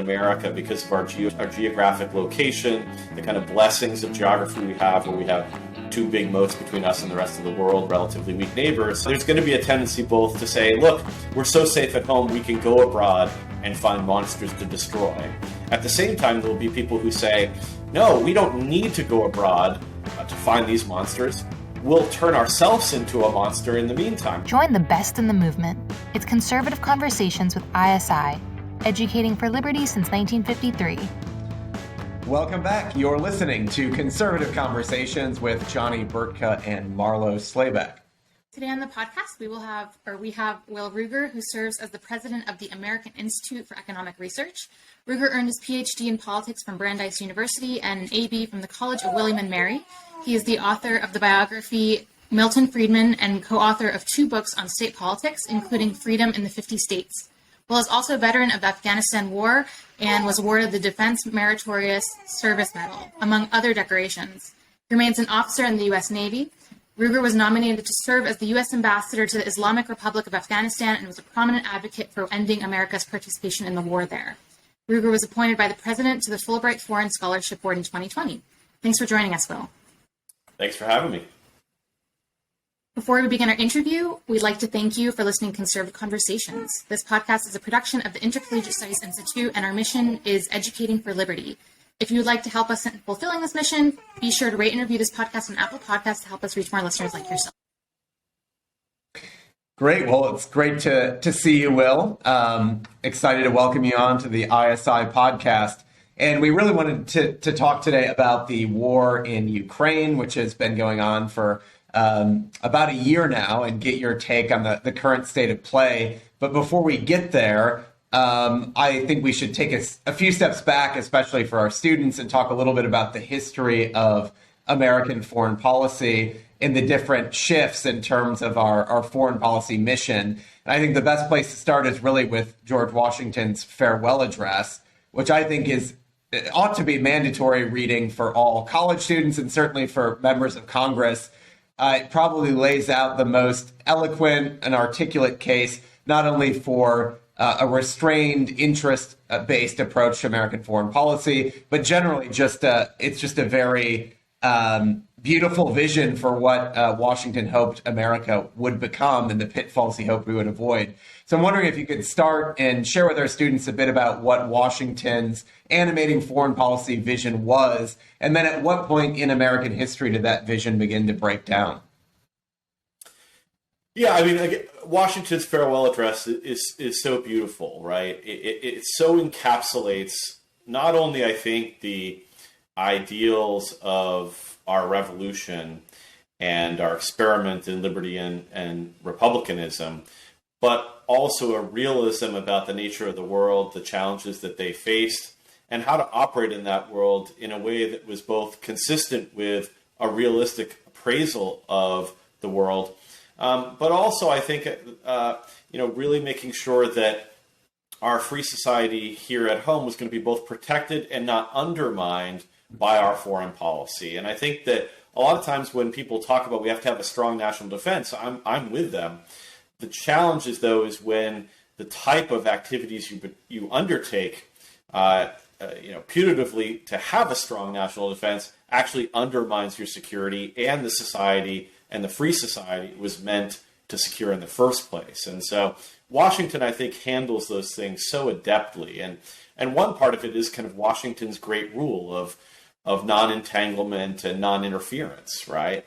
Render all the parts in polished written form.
America because of our geographic location, the kind of blessings of geography we have, where we have two big moats between us and the rest of the world, relatively weak neighbors. There's going to be a tendency both to say, look, we're so safe at home, we can go abroad and find monsters to destroy. At the same time, there will be people who say, no, we don't need to go abroad to find these monsters. We'll turn ourselves into a monster in the meantime. Join the best in the movement. It's Conservative Conversations with ISI, educating for liberty since 1953. Welcome back. You're listening to Conservative Conversations with Johnny Burtka and Marlo Slayback. Today on the podcast, we have Will Ruger, who serves as the president of the American Institute for Economic Research. Ruger earned his PhD in politics from Brandeis University and an AB from the College of William and Mary. He is the author of the biography Milton Friedman and co-author of 2 books on state politics, including Freedom in the 50 States. Will is also a veteran of the Afghanistan War and was awarded the Defense Meritorious Service Medal, among other decorations. He remains an officer in the U.S. Navy. Ruger was nominated to serve as the U.S. ambassador to the Islamic Republic of Afghanistan and was a prominent advocate for ending America's participation in the war there. Ruger was appointed by the president to the Fulbright Foreign Scholarship Board in 2020. Thanks for joining us, Will. Thanks for having me. Before we begin our interview, we'd like to thank you for listening to Conservative Conversations. This podcast is a production of the Intercollegiate Studies Institute, and our mission is educating for liberty. If you would like to help us in fulfilling this mission, be sure to rate and review this podcast on Apple Podcasts to help us reach more listeners like yourself. Great. Well, it's great to see you, Will. Excited to welcome you on to the ISI podcast. And we really wanted to talk today about the war in Ukraine, which has been going on for about a year now, and get your take on the current state of play. But before we get there, I think we should take a few steps back, especially for our students, and talk a little bit about the history of American foreign policy and the different shifts in terms of our foreign policy mission. And I think the best place to start is really with George Washington's farewell address, which I think ought to be mandatory reading for all college students and certainly for members of Congress. It probably lays out the most eloquent and articulate case, not only for a restrained, interest-based approach to American foreign policy, but generally it's just a very beautiful vision for what Washington hoped America would become and the pitfalls he hoped we would avoid. So I'm wondering if you could start and share with our students a bit about what Washington's animating foreign policy vision was, and then at what point in American history did that vision begin to break down? Yeah, I mean, Washington's farewell address is so beautiful, right? It so encapsulates not only, I think, the ideals of our revolution and our experiment in liberty and republicanism, but also a realism about the nature of the world, the challenges that they faced, and how to operate in that world in a way that was both consistent with a realistic appraisal of the world, but also, I think, really making sure that our free society here at home was going to be both protected and not undermined by our foreign policy. And I think that a lot of times when people talk about we have to have a strong national defense, I'm with them. The challenge is, though, is when the type of activities you undertake, putatively to have a strong national defense actually undermines your security and the society and the free society it was meant to secure in the first place. And so Washington, I think, handles those things so adeptly. And one part of it is kind of Washington's great rule of non-entanglement and non-interference, right?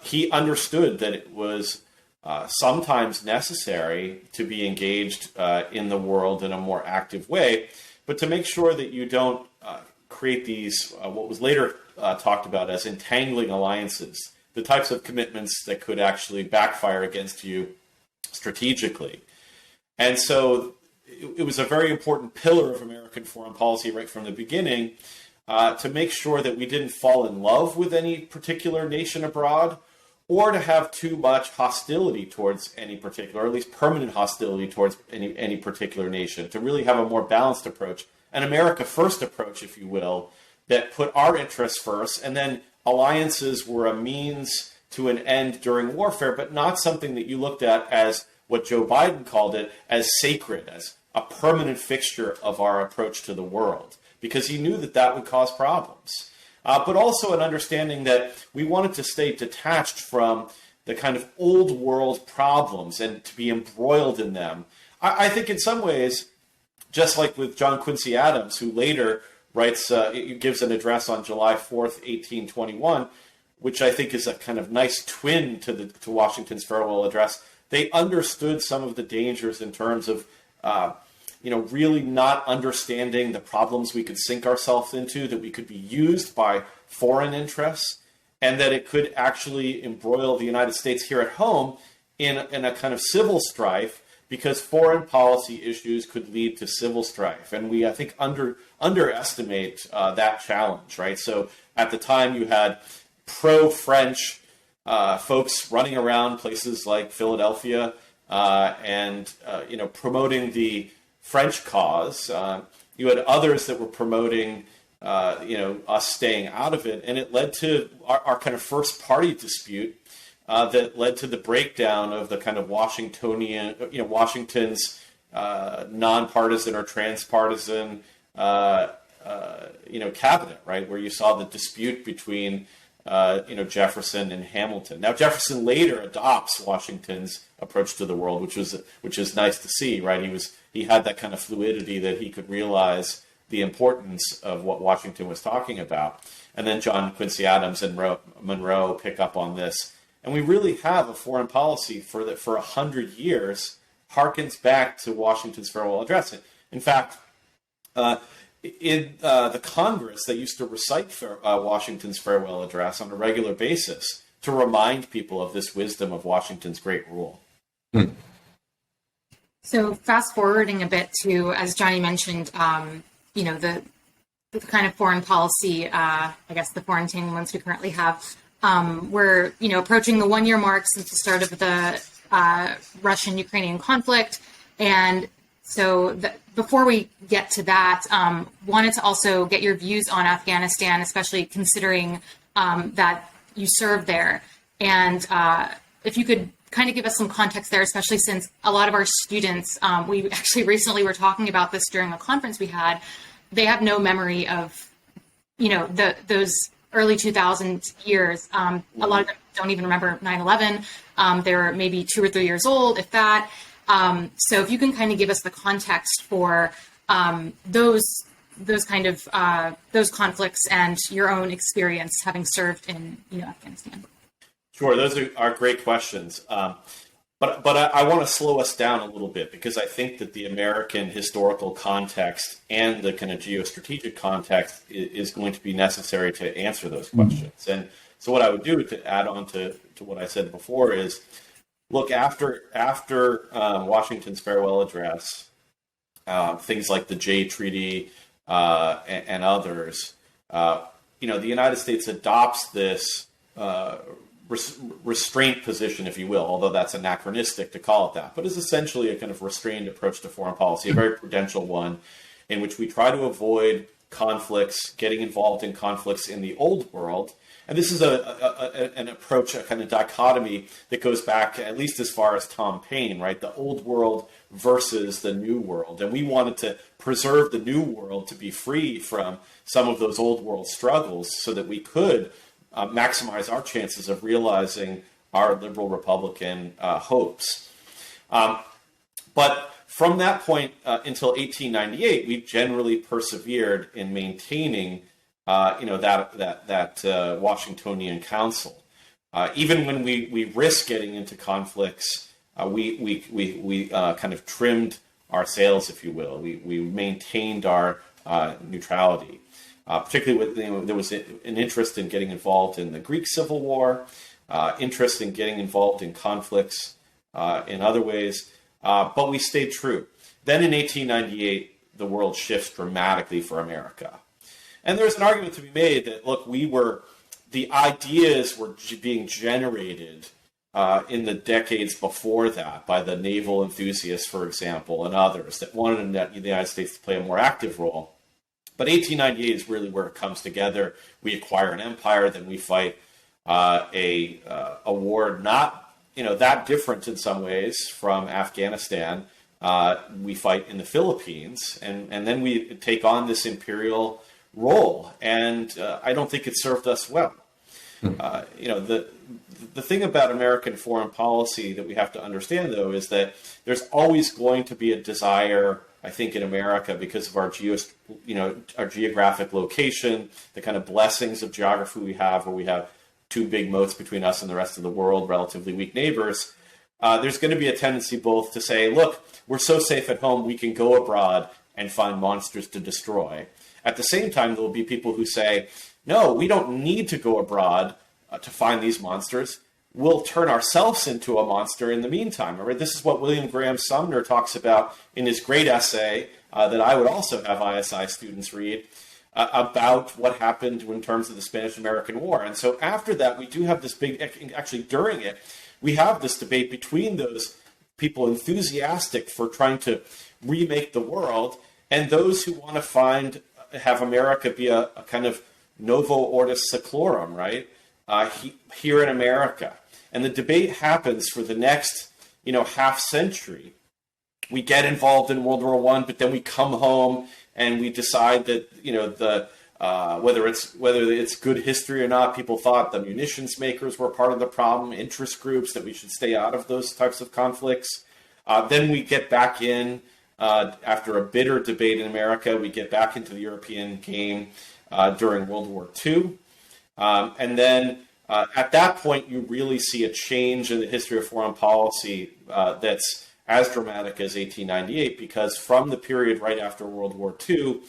He understood that it was sometimes necessary to be engaged in the world in a more active way, but to make sure that you don't create these, what was later talked about as entangling alliances, the types of commitments that could actually backfire against you strategically. And so it was a very important pillar of American foreign policy right from the beginning, to make sure that we didn't fall in love with any particular nation abroad, or to have too much hostility towards any particular, or at least permanent hostility towards any particular nation, to really have a more balanced approach, an America first approach, if you will, that put our interests first, and then alliances were a means to an end during warfare, but not something that you looked at as what Joe Biden called it, as sacred, as a permanent fixture of our approach to the world, because he knew that that would cause problems. But also an understanding that we wanted to stay detached from the kind of old world problems and to be embroiled in them. I think in some ways, just like with John Quincy Adams, who later writes, gives an address on July 4th, 1821, which I think is a kind of nice twin to Washington's farewell address. They understood some of the dangers in terms of, really not understanding the problems we could sink ourselves into, that we could be used by foreign interests, and that it could actually embroil the United States here at home in a kind of civil strife, because foreign policy issues could lead to civil strife. And we, I think, underestimate that challenge, right? So at the time you had pro-French folks running around places like Philadelphia and promoting the French cause. You had others that were promoting us staying out of it, and it led to our kind of first party dispute that led to the breakdown of the kind of Washington's nonpartisan or transpartisan cabinet, right, where you saw the dispute between Jefferson and Hamilton. Now Jefferson later adopts Washington's approach to the world, which is nice to see, right? He had that kind of fluidity that he could realize the importance of what Washington was talking about. And then John Quincy Adams and Monroe pick up on this. And we really have a foreign policy for 100 years harkens back to Washington's farewell address. In fact, in the Congress, they used to recite Washington's farewell address on a regular basis to remind people of this wisdom of Washington's great rule. So fast forwarding a bit to, as Johnny mentioned, the kind of foreign policy, I guess the foreign entanglements we currently have. We're, approaching the 1 year mark since the start of the Russian-Ukrainian conflict. And so before we get to that, wanted to also get your views on Afghanistan, especially considering that you served there. And if you could kind of give us some context there, especially since a lot of our students, we actually recently were talking about this during a conference we had, they have no memory of, those early 2000 years. A lot of them don't even remember 9/11. They're maybe 2 or 3 years old, if that. So if you can kind of give us the context for those conflicts and your own experience having served in Afghanistan. Sure, those are great questions. But I want to slow us down a little bit, because I think that the American historical context and the kind of geostrategic context is going to be necessary to answer those questions. And so what I would do to add on to what I said before is, look, after Washington's farewell address, things like the Jay Treaty and others, the United States adopts this restraint position, if you will, although that's anachronistic to call it that, but is essentially a kind of restrained approach to foreign policy, a very prudential one, in which we try to avoid conflicts, getting involved in conflicts in the old world. And this is an approach, a kind of dichotomy that goes back at least as far as Tom Paine, right? The old world versus the new world. And we wanted to preserve the new world to be free from some of those old world struggles so that we could maximize our chances of realizing our liberal Republican hopes. But from that point until 1898, we generally persevered in maintaining that Washingtonian Council. Even when we risked getting into conflicts, we kind of trimmed our sails, if you will. We maintained our neutrality. Particularly there was an interest in getting involved in the Greek Civil War, interest in getting involved in conflicts in other ways, but we stayed true. Then in 1898, the world shifts dramatically for America. And there's an argument to be made that, look, the ideas were being generated in the decades before that by the naval enthusiasts, for example, and others that wanted the United States to play a more active role. But 1898 is really where it comes together. We acquire an empire, then we fight a war not that different in some ways from Afghanistan, We fight in the Philippines, and then we take on this imperial role. And I don't think it served us well. The thing about American foreign policy that we have to understand, though, is that there's always going to be a desire, I think, in America, because of our geographic location, the kind of blessings of geography we have, where we have two big moats between us and the rest of the world, relatively weak neighbors. There's going to be a tendency both to say, look, we're so safe at home, we can go abroad and find monsters to destroy. At the same time, there will be people who say, no, we don't need to go abroad to find these monsters. We'll turn ourselves into a monster in the meantime. Right? This is what William Graham Sumner talks about in his great essay that I would also have ISI students read about what happened in terms of the Spanish-American War. And so after that, we do have this big, actually during it, we have this debate between those people enthusiastic for trying to remake the world and those who want to have America be a kind of novo ordo seclorum, right? Here in America. And the debate happens for the next, half century. We get involved in World War I, but then we come home and we decide that, whether it's good history or not, people thought the munitions makers were part of the problem, interest groups, that we should stay out of those types of conflicts. Then we get back in, after a bitter debate in America, we get back into the European game during World War II. And then at that point, you really see a change in the history of foreign policy that's as dramatic as 1898, because from the period right after World War II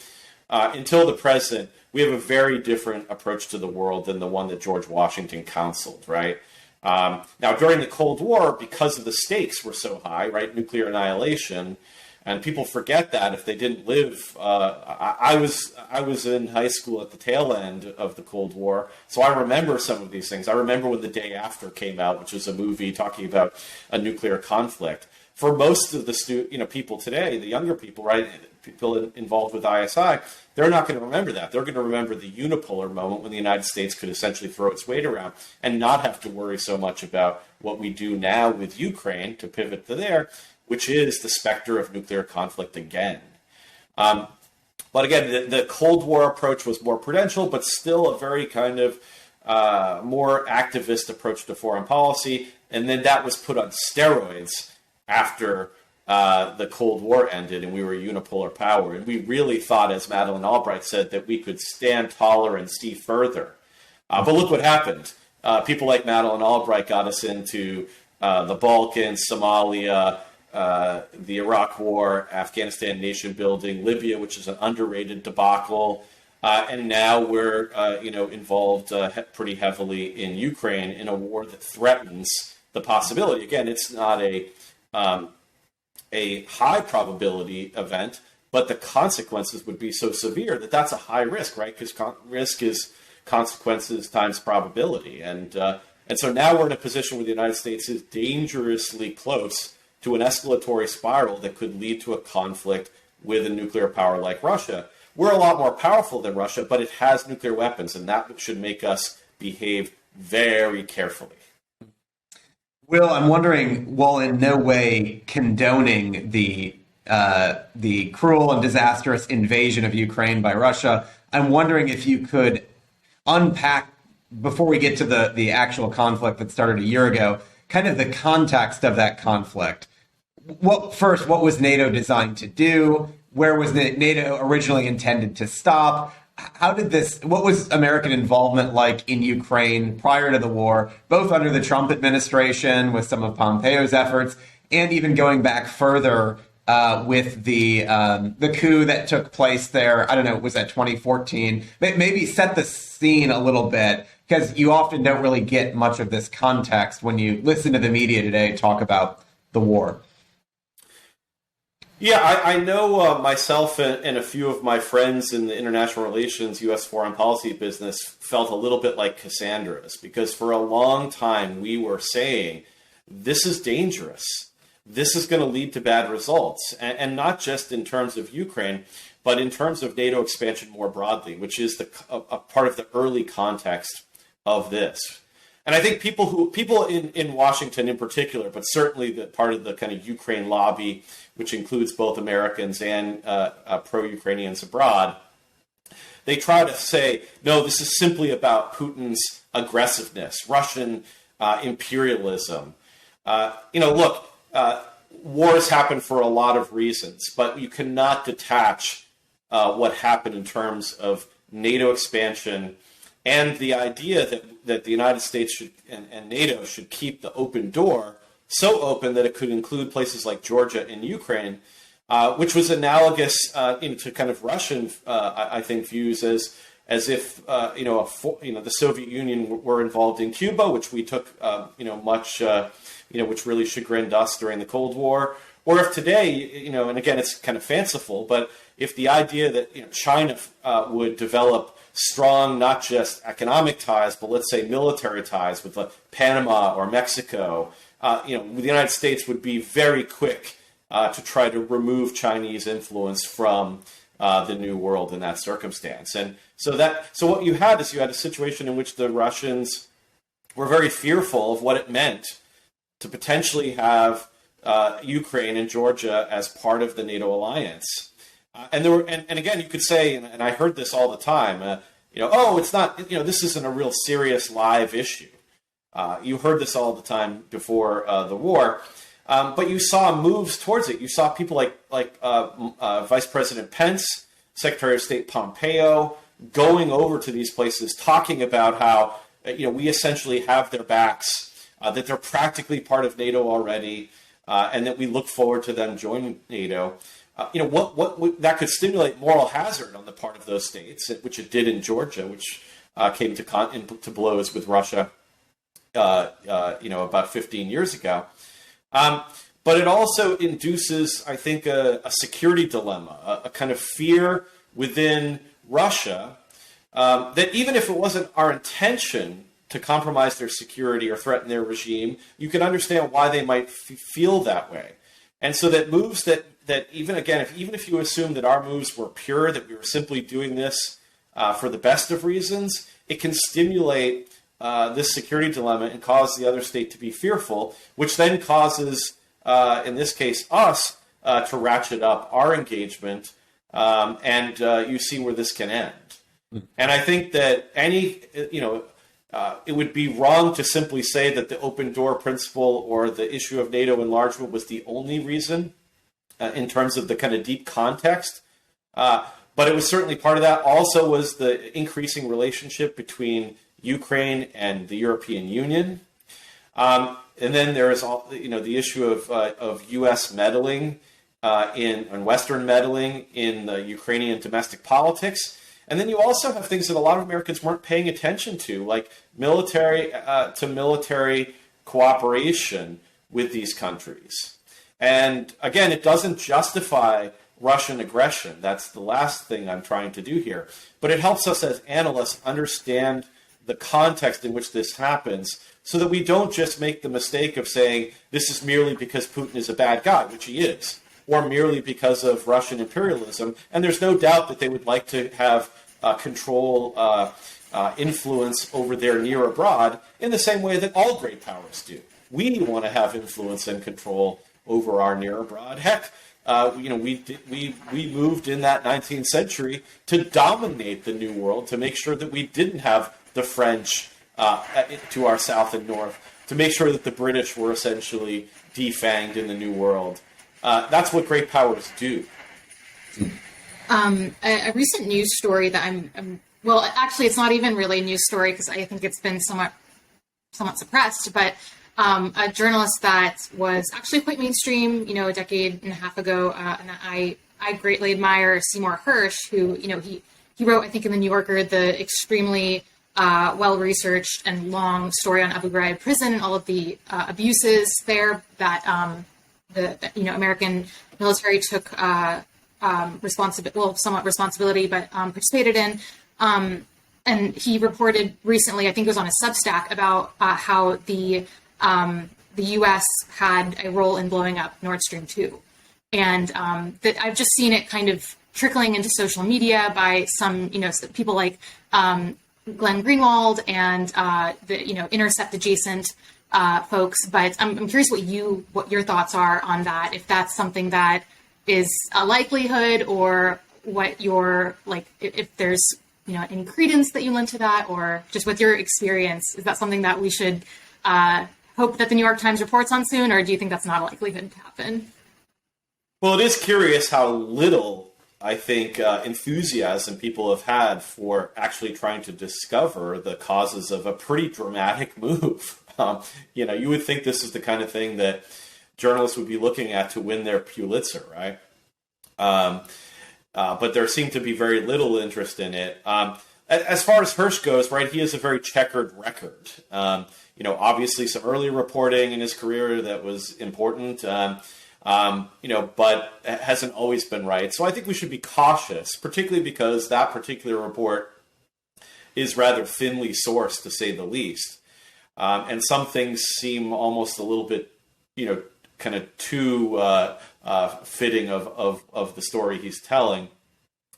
until the present, we have a very different approach to the world than the one that George Washington counseled, right? Now, during the Cold War, because of the stakes were so high, right, nuclear annihilation, and people forget that if they didn't live. I was in high school at the tail end of the Cold War, so I remember some of these things. I remember when The Day After came out, which was a movie talking about a nuclear conflict. For most of the people today, the younger people, right, people involved with ISI, they're not going to remember that. They're going to remember the unipolar moment when the United States could essentially throw its weight around and not have to worry so much about what we do now with Ukraine, to pivot to there, which is the specter of nuclear conflict again. But again, the Cold War approach was more prudential, but still a very kind of more activist approach to foreign policy. And then that was put on steroids after the Cold War ended and we were a unipolar power. And we really thought, as Madeleine Albright said, that we could stand taller and see further. But look what happened. People like Madeleine Albright got us into the Balkans, Somalia, the Iraq War, Afghanistan nation building, Libya, which is an underrated debacle, and now we're involved pretty heavily in Ukraine in a war that threatens the possibility. Again, it's not a high probability event, but the consequences would be so severe that that's a high risk, right? Because risk is consequences times probability, and so now we're in a position where the United States is dangerously close to an escalatory spiral that could lead to a conflict with a nuclear power like Russia. We're a lot more powerful than Russia, but it has nuclear weapons, and that should make us behave very carefully. Will, I'm wondering, while in no way condoning the cruel and disastrous invasion of Ukraine by Russia, I'm wondering if you could unpack, before we get to the actual conflict that started a year ago, kind of the context of that conflict. What was NATO designed to do? Where was NATO originally intended to stop? What was American involvement like in Ukraine prior to the war, both under the Trump administration with some of Pompeo's efforts, and even going back further with the coup that took place there? I don't know, was that 2014? Maybe set the scene a little bit, because you often don't really get much of this context when you listen to the media today talk about the war. Yeah, I know myself and a few of my friends in the international relations, U.S. foreign policy business felt a little bit like Cassandras, because for a long time we were saying, this is dangerous. This is going to lead to bad results. And not just in terms of Ukraine, but in terms of NATO expansion more broadly, which is a part of the early context of this. And I think people in Washington in particular, but certainly the part of the kind of Ukraine lobby, which includes both Americans and pro-Ukrainians abroad, they try to say, no, this is simply about Putin's aggressiveness, Russian imperialism. Look, wars happen for a lot of reasons, but you cannot detach what happened in terms of NATO expansion and the idea that the United States should and NATO should keep the open door so open that it could include places like Georgia and Ukraine, which was analogous to kind of Russian, I think, views as if the Soviet Union were involved in Cuba, which we took much which really chagrined us during the Cold War, or if today and again it's kind of fanciful, but if the idea that China would develop strong, not just economic ties, but let's say military ties with Panama or Mexico, the United States would be very quick to try to remove Chinese influence from the New World in that circumstance. And so what you had is a situation in which the Russians were very fearful of what it meant to potentially have Ukraine and Georgia as part of the NATO alliance. And again, you could say, and I heard this all the time, it's not, this isn't a real serious live issue. You heard this all the time before the war, but you saw moves towards it. You saw people like Vice President Pence, Secretary of State Pompeo, going over to these places, talking about how we essentially have their backs, that they're practically part of NATO already, and that we look forward to them joining NATO. What that could stimulate moral hazard on the part of those states, which it did in Georgia, which came to blows with Russia, about 15 years ago. But it also induces, I think, a security dilemma, a kind of fear within Russia that even if it wasn't our intention to compromise their security or threaten their regime, you can understand why they might feel that way. And so that moves that even if you assume that our moves were pure, that we were simply doing this for the best of reasons, it can stimulate this security dilemma and cause the other state to be fearful, which then causes, in this case, us to ratchet up our engagement, and you see where this can end. And I think that it would be wrong to simply say that the open door principle or the issue of NATO enlargement was the only reason in terms of the kind of deep context. But it was certainly part of that. Also was the increasing relationship between Ukraine and the European Union. And then there is the issue of U.S. meddling in Western meddling in the Ukrainian domestic politics. And then you also have things that a lot of Americans weren't paying attention to, like military to military cooperation with these countries. And again, it doesn't justify Russian aggression. That's the last thing I'm trying to do here. But it helps us as analysts understand the context in which this happens so that we don't just make the mistake of saying this is merely because Putin is a bad guy, which he is, or merely because of Russian imperialism. And there's no doubt that they would like to have control, influence over their near abroad in the same way that all great powers do. We want to have influence and control over our near abroad. Heck, we moved in that 19th century to dominate the New World, to make sure that we didn't have the French to our south and north, to make sure that the British were essentially defanged in the New World. That's what great powers do. A recent news story that well, actually, it's not even really a news story because I think it's been somewhat suppressed, but a journalist that was actually quite mainstream, a decade and a half ago, and I greatly admire Seymour Hersh, who, he wrote, I think, in the New Yorker, the extremely well-researched and long story on Abu Ghraib prison and all of the abuses there that the American military took somewhat responsibility, but participated in. And he reported recently, I think it was on a Substack, about how the U.S. had a role in blowing up Nord Stream 2. And that I've just seen it kind of trickling into social media by some, people like Glenn Greenwald and intercept adjacent folks. But I'm curious what your thoughts are on that. If that's something that is a likelihood, or what your if there's any credence that you lend to that, or just with your experience, is that something that we should hope that the New York Times reports on soon, or do you think that's not a likelihood to happen? Well, it is curious how little, I think, enthusiasm people have had for actually trying to discover the causes of a pretty dramatic move. You would think this is the kind of thing that journalists would be looking at to win their Pulitzer, right? But there seemed to be very little interest in it. As far as Hersh goes, right, he has a very checkered record. Obviously some early reporting in his career that was important, but hasn't always been right. So I think we should be cautious, particularly because that particular report is rather thinly sourced, to say the least. And some things seem almost a little bit, kind of too fitting of the story he's telling.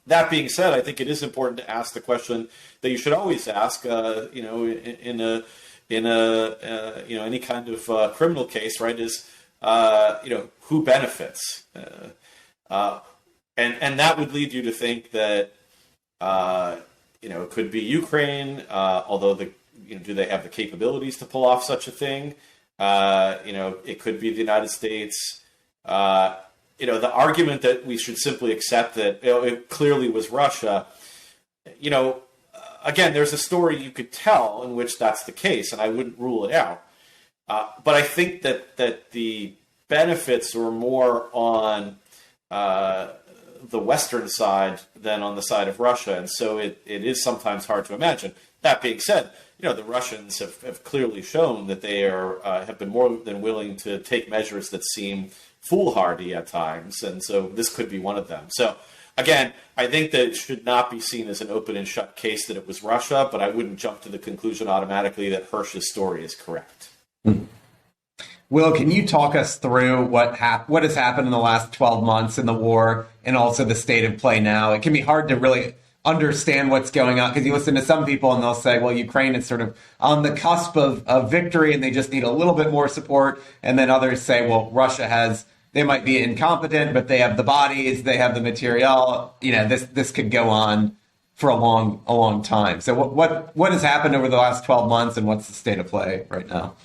That being said, I think it is important to ask the question that you should always ask, in any kind of criminal case, right? Is who benefits, and that would lead you to think that it could be Ukraine, although do they have the capabilities to pull off such a thing? It could be the United States. The argument that we should simply accept that it clearly was Russia, again, there's a story you could tell in which that's the case, and I wouldn't rule it out. But I think that the benefits were more on the Western side than on the side of Russia, and so it is sometimes hard to imagine. That being said, the Russians have clearly shown that they have been more than willing to take measures that seem foolhardy at times, and so this could be one of them. So again, I think that it should not be seen as an open and shut case that it was Russia, but I wouldn't jump to the conclusion automatically that Hersh's story is correct. Will, can you talk us through what has happened in the last 12 months in the war, and also the state of play now? It can be hard to really understand what's going on, because you listen to some people and they'll say, well, Ukraine is sort of on the cusp of victory and they just need a little bit more support. And then others say, well, they might be incompetent, but they have the bodies, they have the material. This could go on for a long time. So what has happened over the last 12 months, and what's the state of play right now?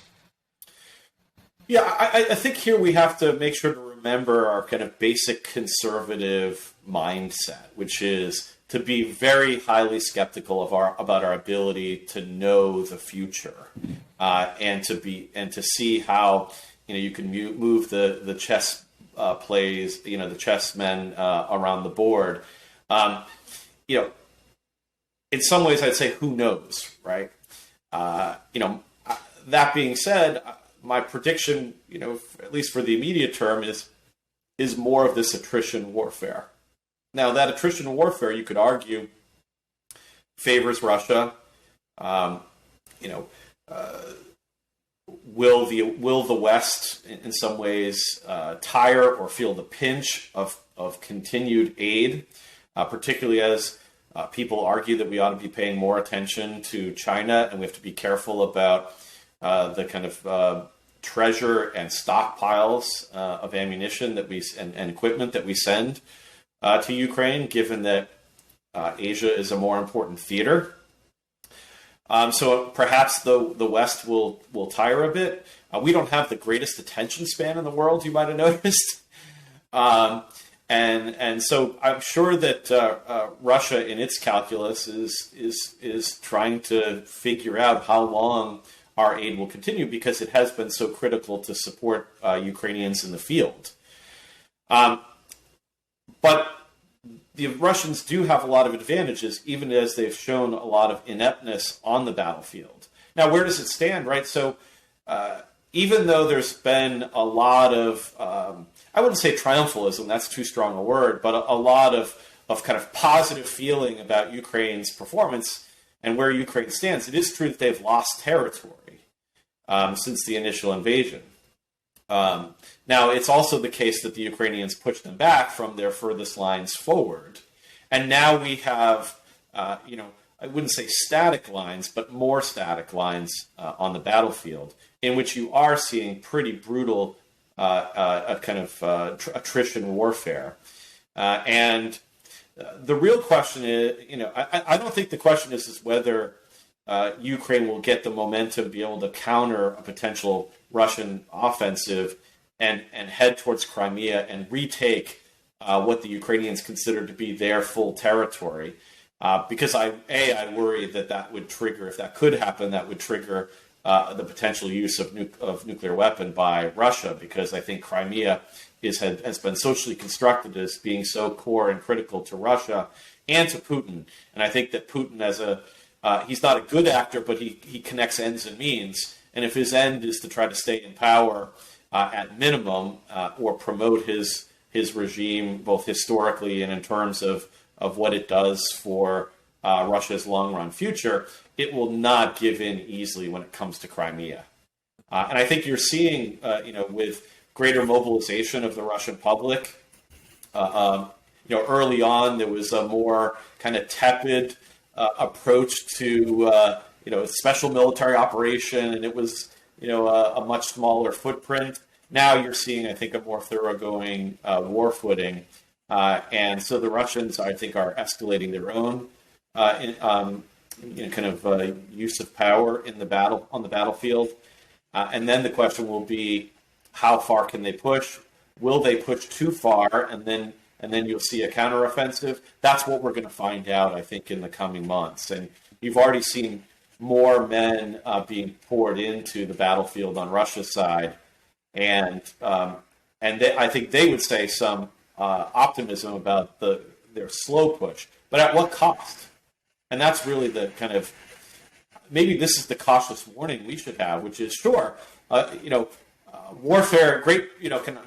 Yeah, I think here we have to make sure to remember our kind of basic conservative mindset, which is to be very highly skeptical about our ability to know the future, and to see how you can move the chess plays, the chessmen around the board. In some ways, I'd say who knows, right? That being said, my prediction, at least for the immediate term, is more of this attrition warfare. Now, that attrition warfare, you could argue, favors Russia. Will the West, in some ways, tire or feel the pinch of continued aid, particularly as people argue that we ought to be paying more attention to China, and we have to be careful about the kind of treasure and stockpiles of ammunition and equipment that we send to Ukraine, given that Asia is a more important theater. So perhaps the West will tire a bit. We don't have the greatest attention span in the world, you might have noticed. And so I'm sure that Russia, in its calculus, is trying to figure out how long our aid will continue, because it has been so critical to support Ukrainians in the field. But the Russians do have a lot of advantages, even as they've shown a lot of ineptness on the battlefield. Now, where does it stand, right? So even though there's been a lot of, I wouldn't say triumphalism, that's too strong a word, but a lot of kind of positive feeling about Ukraine's performance and where Ukraine stands, it is true that they've lost territory since the initial invasion. Now, it's also the case that the Ukrainians pushed them back from their furthest lines forward. And now we have, I wouldn't say static lines, but more static lines on the battlefield, in which you are seeing pretty brutal attrition warfare. And the real question is, I don't think the question is whether Ukraine will get the momentum, be able to counter a potential Russian offensive and head towards Crimea and retake what the Ukrainians consider to be their full territory. Because I worry that would trigger, if that could happen, that would trigger the potential use of nuclear weapon by Russia, because I think Crimea has been socially constructed as being so core and critical to Russia and to Putin. And I think that Putin, he's not a good actor, but he connects ends and means. And if his end is to try to stay in power at minimum, or promote his regime, both historically and in terms of what it does for Russia's long-run future, it will not give in easily when it comes to Crimea. And I think you're seeing, with greater mobilization of the Russian public. Early on there was a more kind of tepid approach to a special military operation, and it was a much smaller footprint. Now you're seeing, I think, a more thoroughgoing war footing, and so the Russians, I think, are escalating their own use of power in the battle on the battlefield. And then the question will be, how far can they push? Will they push too far, and then you'll see a counteroffensive? That's what we're going to find out, I think, in the coming months. And you've already seen more men being poured into the battlefield on Russia's side, and I think they would say some optimism about their slow push, but at what cost? And that's really the kind of, maybe this is the cautious warning we should have, which is, sure, warfare, great,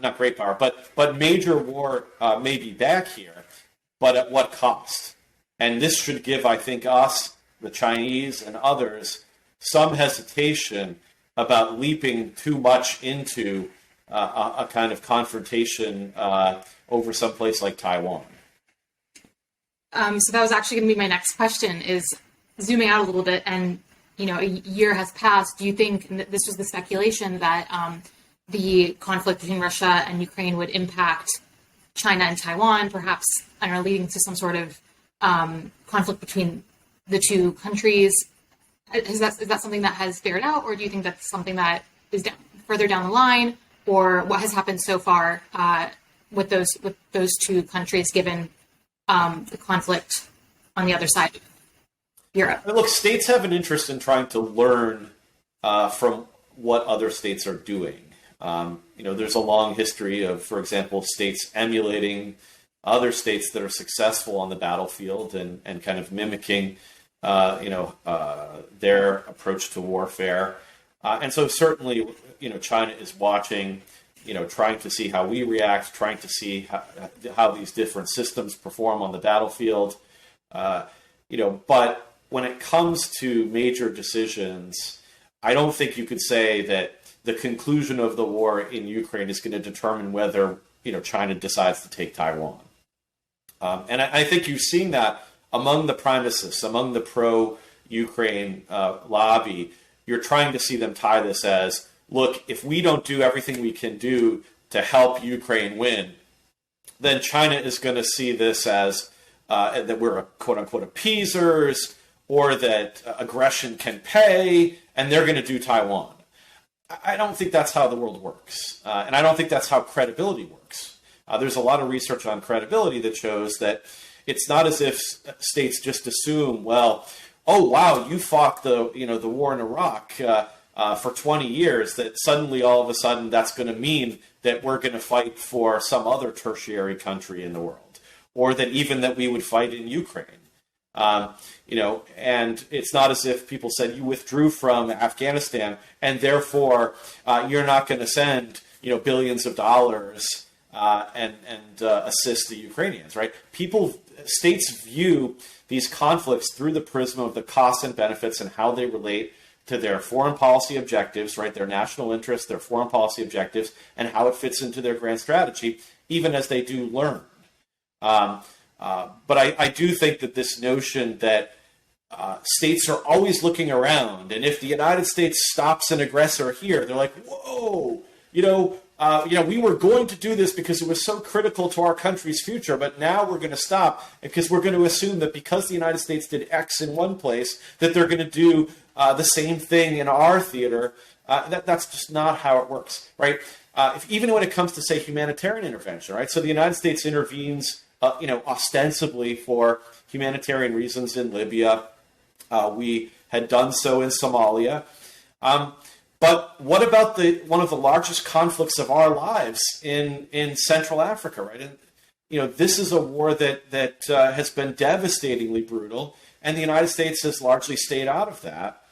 not great power, but major war may be back here, but at what cost? And this should give, I think, us, the Chinese and others, some hesitation about leaping too much into a kind of confrontation over some place like Taiwan. So that was actually going to be my next question, is zooming out a little bit, and a year has passed. Do you think, and this was the speculation, that the conflict between Russia and Ukraine would impact China and Taiwan, perhaps, leading to some sort of conflict between the two countries? Is that something that has fared out, or do you think that's something that is further down the line, or what has happened so far with those two countries, given the conflict on the other side of Europe? Look, states have an interest in trying to learn from what other states are doing. There's a long history of, for example, states emulating other states that are successful on the battlefield and kind of mimicking, their approach to warfare. And so certainly, China is watching, trying to see how we react, trying to see how these different systems perform on the battlefield. But when it comes to major decisions, I don't think you could say that the conclusion of the war in Ukraine is going to determine whether, China decides to take Taiwan. And I think you've seen that among the primicists, among the pro-Ukraine lobby. You're trying to see them tie this as, look, if we don't do everything we can do to help Ukraine win, then China is going to see this as that we're quote-unquote appeasers, or that aggression can pay, and they're going to do Taiwan. I don't think that's how the world works. And I don't think that's how credibility works. There's a lot of research on credibility that shows that it's not as if states just assume, well, oh, wow, you fought the war in Iraq for 20 years, that suddenly, all of a sudden, that's going to mean that we're going to fight for some other tertiary country in the world, or that even that we would fight in Ukraine. And it's not as if people said you withdrew from Afghanistan and therefore you're not going to send, billions of dollars and assist the Ukrainians, right? States view these conflicts through the prism of the costs and benefits and how they relate to their foreign policy objectives, right? Their national interests, their foreign policy objectives, and how it fits into their grand strategy, even as they do learn. But I do think that this notion that states are always looking around, and if the United States stops an aggressor here, they're like, "Whoa, we were going to do this because it was so critical to our country's future, but now we're going to stop because we're going to assume that because the United States did X in one place, that they're going to do the same thing in our theater." That's just not how it works, right? Even when it comes to, say, humanitarian intervention, right? So the United States intervenes, ostensibly for humanitarian reasons in Libya. We had done so in Somalia. But what about one of the largest conflicts of our lives in Central Africa, right? And this is a war that has been devastatingly brutal, and the United States has largely stayed out of that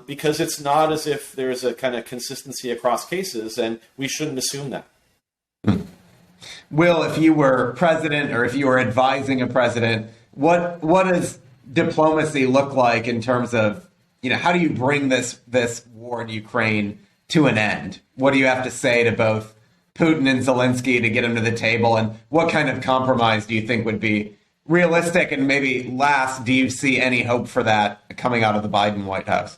because it's not as if there's a kind of consistency across cases, and we shouldn't assume that. Will, if you were president or if you were advising a president, what does diplomacy look like in terms of, how do you bring this war in Ukraine to an end? What do you have to say to both Putin and Zelensky to get them to the table? And what kind of compromise do you think would be realistic? And maybe last, do you see any hope for that coming out of the Biden White House?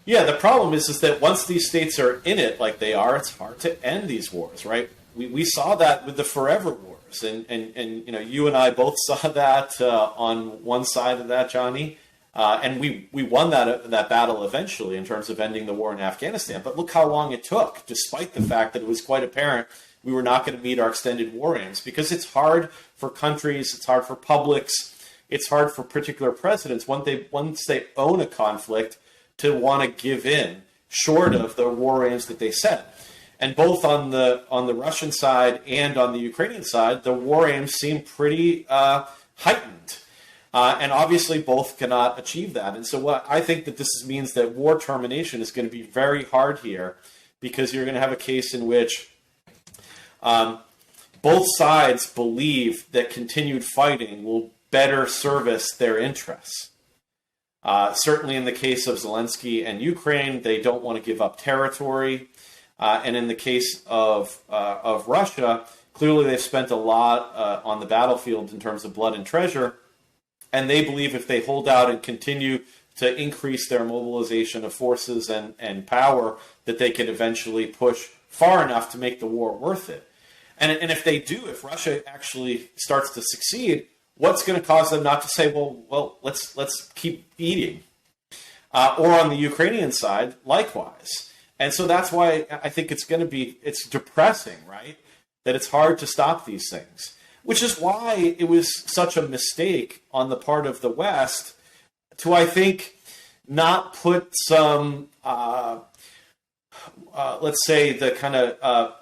Yeah, the problem is that once these states are in it like they are, it's hard to end these wars, right? We saw that with the forever wars. And you and I both saw that on one side of that, Johnny. And we won that battle eventually in terms of ending the war in Afghanistan. But look how long it took, despite the fact that it was quite apparent we were not going to meet our extended war aims, because it's hard for countries, it's hard for publics, it's hard for particular presidents once they own a conflict to want to give in short of the war aims that they set. And both on the Russian side and on the Ukrainian side, the war aims seem pretty heightened. And obviously both cannot achieve that. And so what I think that this means that war termination is going to be very hard here, because you're going to have a case in which both sides believe that continued fighting will better service their interests. Certainly in the case of Zelensky and Ukraine, they don't want to give up territory. And in the case of Russia, clearly they've spent a lot on the battlefield in terms of blood and treasure. And they believe if they hold out and continue to increase their mobilization of forces and power, that they can eventually push far enough to make the war worth it. And if they do, if Russia actually starts to succeed, what's going to cause them not to say, well, let's keep eating? Or on the Ukrainian side, likewise. And so that's why I think it's depressing, right? That it's hard to stop these things. Which is why it was such a mistake on the part of the West to, I think, not put some, let's say, the kind of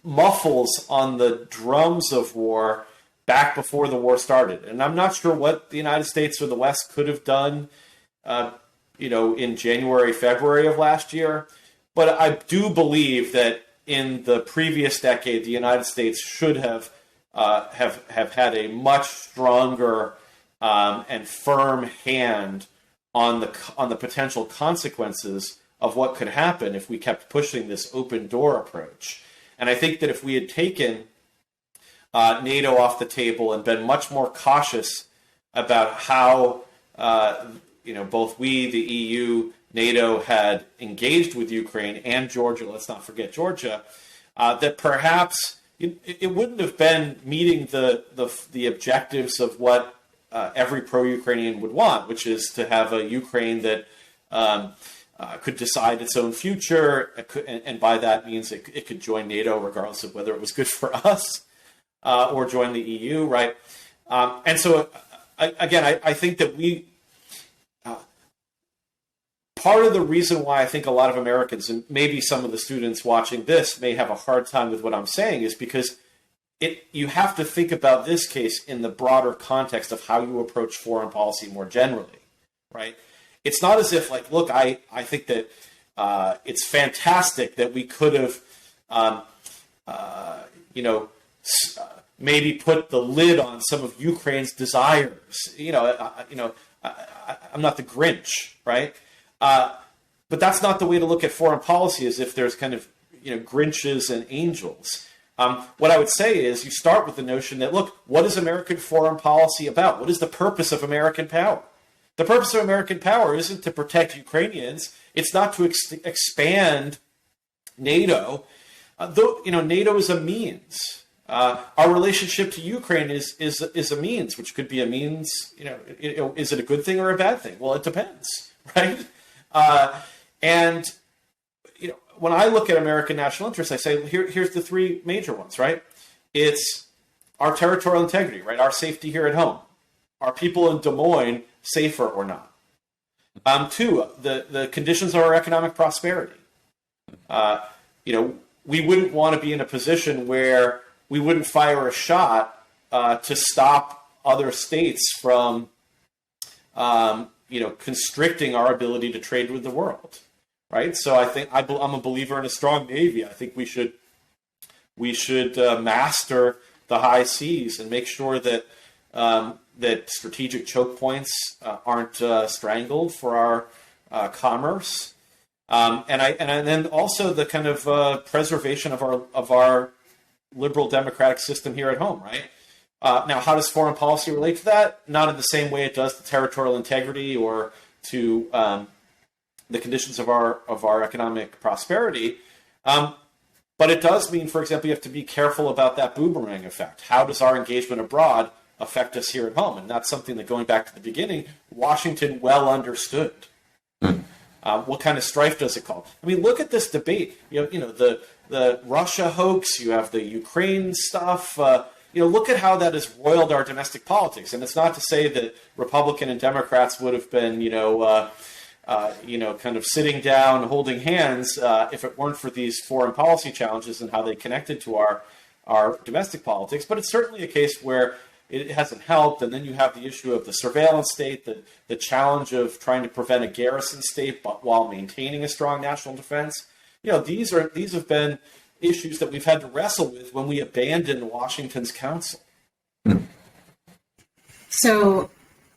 muffles on the drums of war back before the war started. And I'm not sure what the United States or the West could have done, in January, February of last year. But I do believe that in the previous decade, the United States should have had a much stronger and firm hand on the potential consequences of what could happen if we kept pushing this open door approach. And I think that if we had taken NATO off the table and been much more cautious about how both we, the EU, NATO had engaged with Ukraine and Georgia, let's not forget Georgia, that perhaps it wouldn't have been meeting the objectives of what every pro-Ukrainian would want, which is to have a Ukraine that could decide its own future, and by that means it could join NATO regardless of whether it was good for us or join the EU, right? And so, I think that part of the reason why I think a lot of Americans, and maybe some of the students watching this, may have a hard time with what I'm saying is because you have to think about this case in the broader context of how you approach foreign policy more generally, right? It's not as if, look, I think that it's fantastic that we could have, maybe put the lid on some of Ukraine's desires. I'm not the Grinch, right? But that's not the way to look at foreign policy, as if there's kind of, Grinches and angels. What I would say is you start with the notion that, look, what is American foreign policy about? What is the purpose of American power? The purpose of American power isn't to protect Ukrainians. It's not to expand NATO. Though NATO is a means. Our relationship to Ukraine is a means, which could be a means. Is it a good thing or a bad thing? Well, it depends, right? And when I look at American national interests, I say here's the three major ones, right? It's our territorial integrity, right? Our safety here at home. Are people in Des Moines safer or not? Two, the conditions of our economic prosperity. We wouldn't want to be in a position where we wouldn't fire a shot to stop other states from, constricting our ability to trade with the world, right? So I think I'm a believer in a strong Navy. I think we should master the high seas and make sure that that strategic choke points aren't strangled for our commerce, and then also the kind of preservation of our liberal democratic system here at home, right? Now, how does foreign policy relate to that? Not in the same way it does to territorial integrity or to the conditions of our economic prosperity. But it does mean, for example, you have to be careful about that boomerang effect. How does our engagement abroad affect us here at home? And that's something that, going back to the beginning, Washington well understood. What kind of strife does it cause? I mean, look at this debate. The Russia hoax. You have the Ukraine stuff. Look at how that has roiled our domestic politics. And it's not to say that Republican and Democrats would have been, kind of sitting down, holding hands, if it weren't for these foreign policy challenges and how they connected to our domestic politics. But it's certainly a case where it hasn't helped. And then you have the issue of the surveillance state, the challenge of trying to prevent a garrison state, but while maintaining a strong national defense. These have been issues that we've had to wrestle with when we abandoned Washington's counsel. So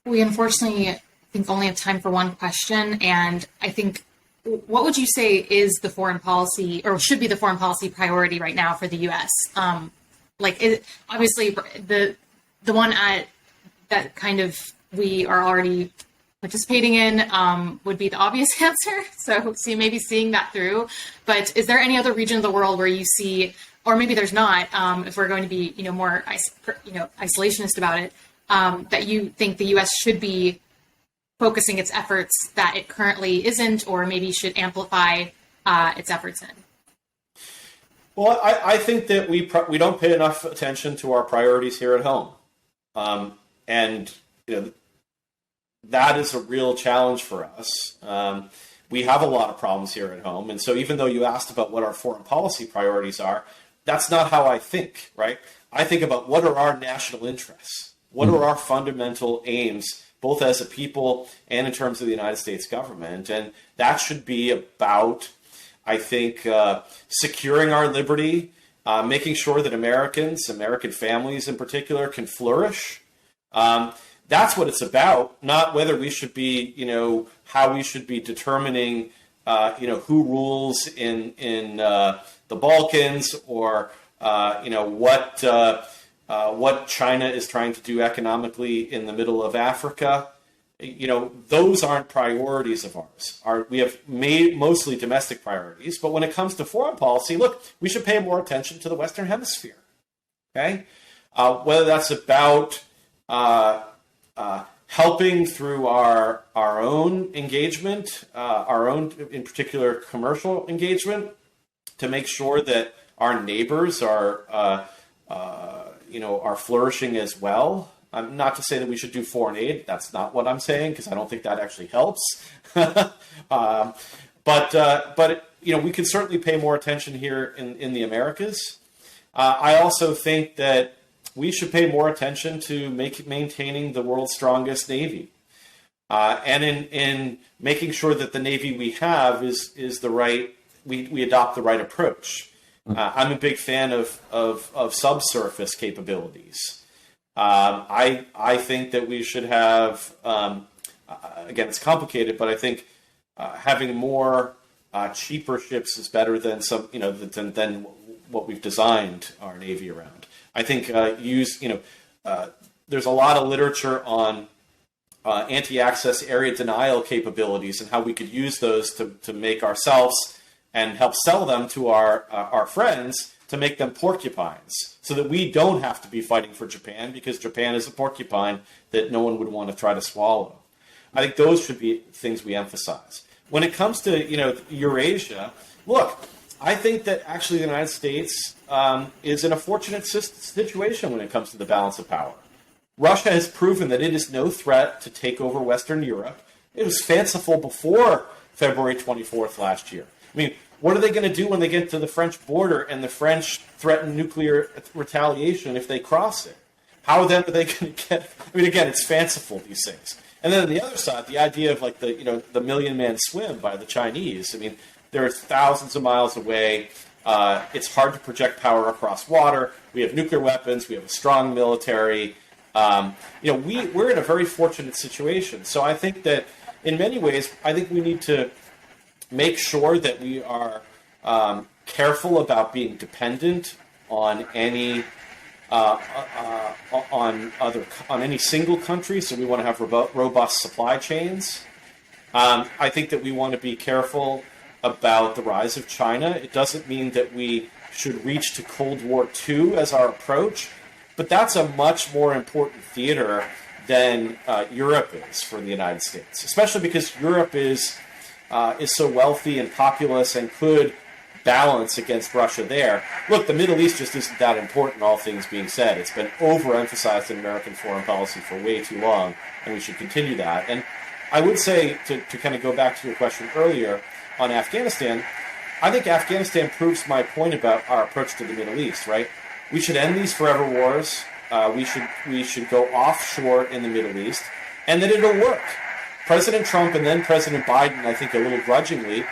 we unfortunately, I think, only have time for one question. And I think, what would you say is the foreign policy, or should be the foreign policy priority right now for the U.S.? Obviously, the one that kind of we are already participating in would be the obvious answer. So you may be seeing that through. But is there any other region of the world where you see, or maybe there's not, if we're going to be more isolationist about it, that you think the U.S. should be focusing its efforts that it currently isn't, or maybe should amplify its efforts in? Well, I think that we don't pay enough attention to our priorities here at home. And that is a real challenge for us. We have a lot of problems here at home. And so even though you asked about what our foreign policy priorities are, that's not how I think, right? I think about what are our national interests? What are our fundamental aims, both as a people and in terms of the United States government? And that should be about, I think, securing our liberty, making sure that American families in particular, can flourish. That's what it's about, not whether we should be, how we should be determining, who rules in the Balkans, or what China is trying to do economically in the middle of Africa. Those aren't priorities of ours. We have mostly domestic priorities, but when it comes to foreign policy, look, we should pay more attention to the Western Hemisphere. Okay, whether that's about helping through our own engagement, our own, in particular, commercial engagement, to make sure that our neighbors are flourishing as well. Not to say that we should do foreign aid. That's not what I'm saying, because I don't think that actually helps. But we can certainly pay more attention here in the Americas. I also think that we should pay more attention to maintaining the world's strongest Navy, and in making sure that the Navy we have is the right. We adopt the right approach. I'm a big fan of subsurface capabilities. I think that we should have. Again, it's complicated, but I think having more cheaper ships is better than than what we've designed our Navy around. I think there's a lot of literature on anti-access area denial capabilities and how we could use those to make ourselves and help sell them to our friends to make them porcupines so that we don't have to be fighting for Japan, because Japan is a porcupine that no one would want to try to swallow. I think those should be things we emphasize. When it comes to, Eurasia, look, I think that actually the United States is in a fortunate situation when it comes to the balance of power. Russia has proven that it is no threat to take over Western Europe. It was fanciful before February 24th last year. I mean, what are they going to do when they get to the French border and the French threaten nuclear retaliation if they cross it? How then are they going to get... I mean, again, it's fanciful, these things. And then on the other side, the idea of like the million-man swim by the Chinese. I mean, they're thousands of miles away. It's hard to project power across water. We have nuclear weapons. We have a strong military. We're in a very fortunate situation. So I think that in many ways, I think we need to make sure that we are careful about being dependent on any on any single country. So we want to have robust supply chains. I think that we want to be careful about the rise of China. It doesn't mean that we should reach to Cold War II as our approach, but that's a much more important theater than Europe is for the United States, especially because Europe is so wealthy and populous and could balance against Russia there. Look, the Middle East just isn't that important, all things being said. It's been overemphasized in American foreign policy for way too long, and we should continue that. And I would say, to kind of go back to your question earlier on Afghanistan, I think Afghanistan proves my point about our approach to the Middle East, right? We should end these forever wars. We should go offshore in the Middle East, and that it'll work. President Trump and then President Biden, I think a little grudgingly,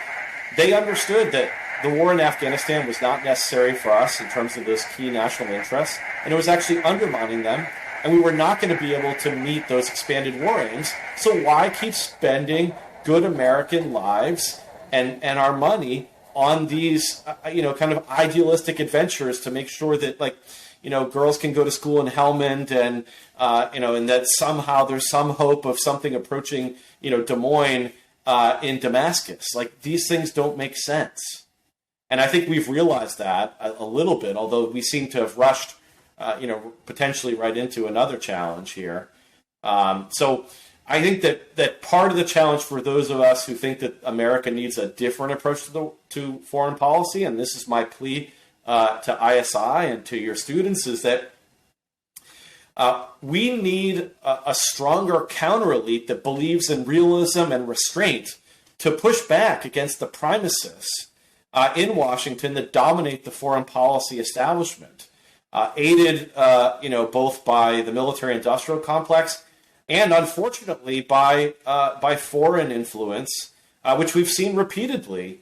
they understood that the war in Afghanistan was not necessary for us in terms of those key national interests, and it was actually undermining them, and we were not going to be able to meet those expanded war aims. So why keep spending good American lives and our money on these, kind of idealistic adventures to make sure that, girls can go to school in Helmand and, and that somehow there's some hope of something approaching, Des Moines in Damascus. Like, these things don't make sense. And I think we've realized that a little bit, although we seem to have rushed, potentially right into another challenge here. So I think that part of the challenge for those of us who think that America needs a different approach to foreign policy, and this is my plea to ISI and to your students, is that we need a stronger counter-elite that believes in realism and restraint to push back against the primacists in Washington that dominate the foreign policy establishment, aided, both by the military-industrial complex and, unfortunately, by foreign influence, which we've seen repeatedly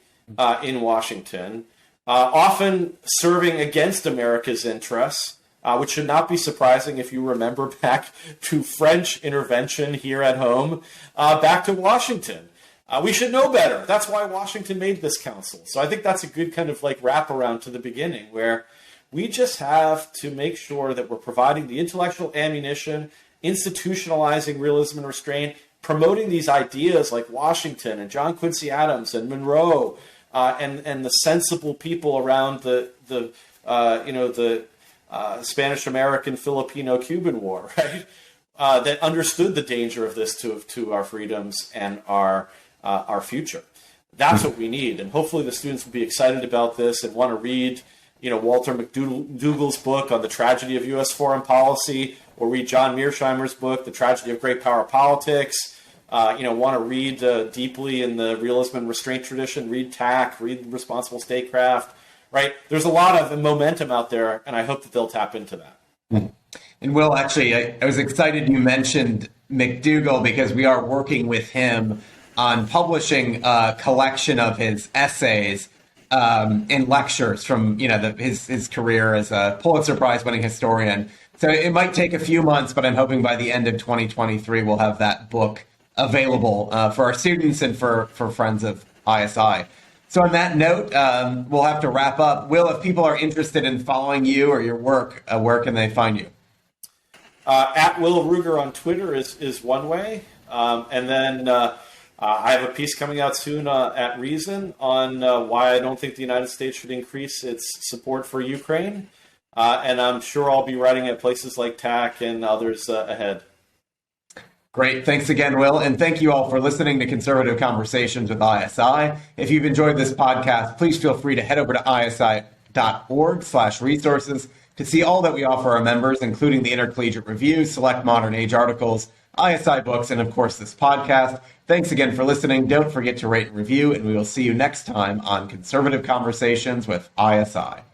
in Washington, often serving against America's interests, which should not be surprising if you remember back to French intervention here at home, back to Washington. We should know better. That's why Washington made this council. So I think that's a good kind of wraparound to the beginning, where we just have to make sure that we're providing the intellectual ammunition, institutionalizing realism and restraint, promoting these ideas like Washington and John Quincy Adams and Monroe, and the sensible people around the Spanish-American, Filipino-Cuban War, right? That understood the danger of this to our freedoms and our future. That's what we need, and hopefully the students will be excited about this and want to read, Walter McDougall's book on the tragedy of U.S. foreign policy, or read John Mearsheimer's book, The Tragedy of Great Power Politics. Want to read deeply in the realism and restraint tradition, read TAC, read Responsible Statecraft, right? There's a lot of momentum out there, and I hope that they'll tap into that. And Will, actually, I was excited you mentioned McDougall, because we are working with him on publishing a collection of his essays and lectures from, his career as a Pulitzer Prize-winning historian. So it might take a few months, but I'm hoping by the end of 2023 we'll have that book available for our students and for friends of ISI. So on that note, we'll have to wrap up. Will, if people are interested in following you or your work, where can they find you? At Will Ruger on Twitter is one way. And then I have a piece coming out soon at Reason on why I don't think the United States should increase its support for Ukraine. And I'm sure I'll be writing at places like TAC and others ahead. Great. Thanks again, Will. And thank you all for listening to Conservative Conversations with ISI. If you've enjoyed this podcast, please feel free to head over to isi.org/resources to see all that we offer our members, including the Intercollegiate Review, select modern age articles, ISI books, and of course this podcast. Thanks again for listening. Don't forget to rate and review, and we will see you next time on Conservative Conversations with ISI.